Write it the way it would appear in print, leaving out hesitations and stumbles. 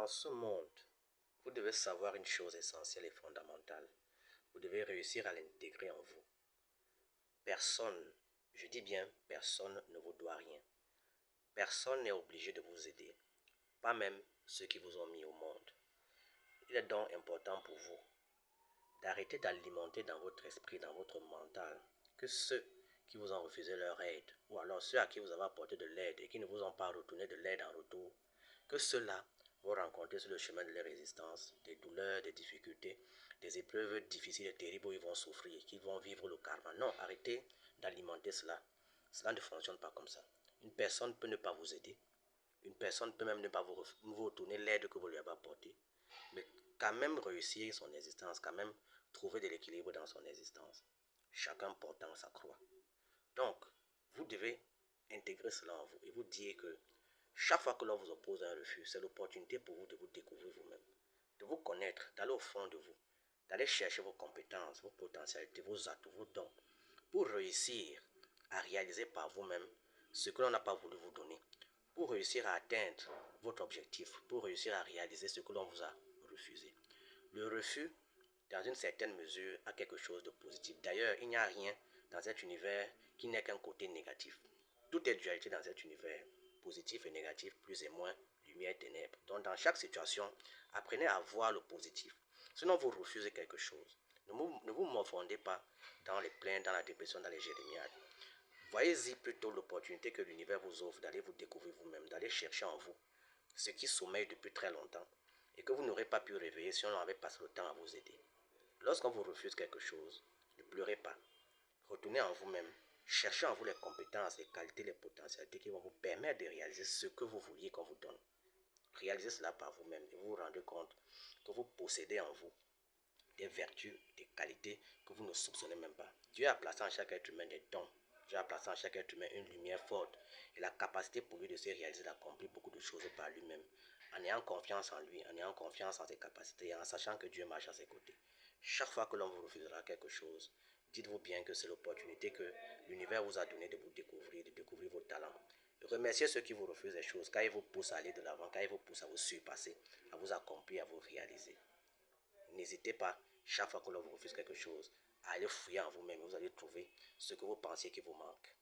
Dans ce monde, vous devez savoir une chose essentielle et fondamentale. Vous devez réussir à l'intégrer en vous. Personne, je dis bien personne, ne vous doit rien. Personne n'est obligé de vous aider, pas même ceux qui vous ont mis au monde. Il est donc important pour vous d'arrêter d'alimenter dans votre esprit, dans votre mental, que ceux qui vous ont refusé leur aide, ou alors ceux à qui vous avez apporté de l'aide et qui ne vous ont pas retourné de l'aide en retour, que ceux-là vont rencontrer sur le chemin de leur résistance des douleurs, des difficultés, des épreuves difficiles et terribles où ils vont souffrir, qu'ils vont vivre le karma. Non, arrêtez d'alimenter cela. Cela ne fonctionne pas comme ça. Une personne peut ne pas vous aider. Une personne peut même ne pas vous retourner l'aide que vous lui avez apportée. Mais quand même réussir son existence, quand même trouver de l'équilibre dans son existence. Chacun portant sa croix. Donc, vous devez intégrer cela en vous et vous dire que chaque fois que l'on vous oppose un refus, c'est l'opportunité pour vous de vous découvrir vous-même, de vous connaître, d'aller au fond de vous, d'aller chercher vos compétences, vos potentialités, vos atouts, vos dons, pour réussir à réaliser par vous-même ce que l'on n'a pas voulu vous donner, pour réussir à atteindre votre objectif, pour réussir à réaliser ce que l'on vous a refusé. Le refus, dans une certaine mesure, a quelque chose de positif. D'ailleurs, il n'y a rien dans cet univers qui n'est qu'un côté négatif. Tout est dualité dans cet univers, positif et négatif, plus et moins, lumière et ténèbres. Donc, dans chaque situation, apprenez à voir le positif. Sinon, vous refusez quelque chose. Ne vous morfondez pas dans les plaintes, dans la dépression, dans les jérémiades. Voyez-y plutôt l'opportunité que l'univers vous offre d'aller vous découvrir vous-même, d'aller chercher en vous ce qui sommeille depuis très longtemps et que vous n'aurez pas pu réveiller si on avait passé le temps à vous aider. Lorsqu'on vous refuse quelque chose, ne pleurez pas. Retournez en vous-même. Cherchez en vous les compétences, les qualités, les potentialités qui vont vous permettre de réaliser ce que vous vouliez qu'on vous donne. Réalisez cela par vous-même et vous vous rendez compte que vous possédez en vous des vertus, des qualités que vous ne soupçonnez même pas. Dieu a placé en chaque être humain des dons. Dieu a placé en chaque être humain une lumière forte et la capacité pour lui de se réaliser, d'accomplir beaucoup de choses par lui-même. En ayant confiance en lui, en ayant confiance en ses capacités et en sachant que Dieu marche à ses côtés. Chaque fois que l'on vous refusera quelque chose, dites-vous bien que c'est l'opportunité que l'univers vous a donnée de vous découvrir, de découvrir vos talents. Remerciez ceux qui vous refusent des choses, car ils vous poussent à aller de l'avant, car ils vous poussent à vous surpasser, à vous accomplir, à vous réaliser. N'hésitez pas, chaque fois que l'on vous refuse quelque chose, à aller fouiller en vous-même. Vous allez trouver ce que vous pensiez qui vous manque.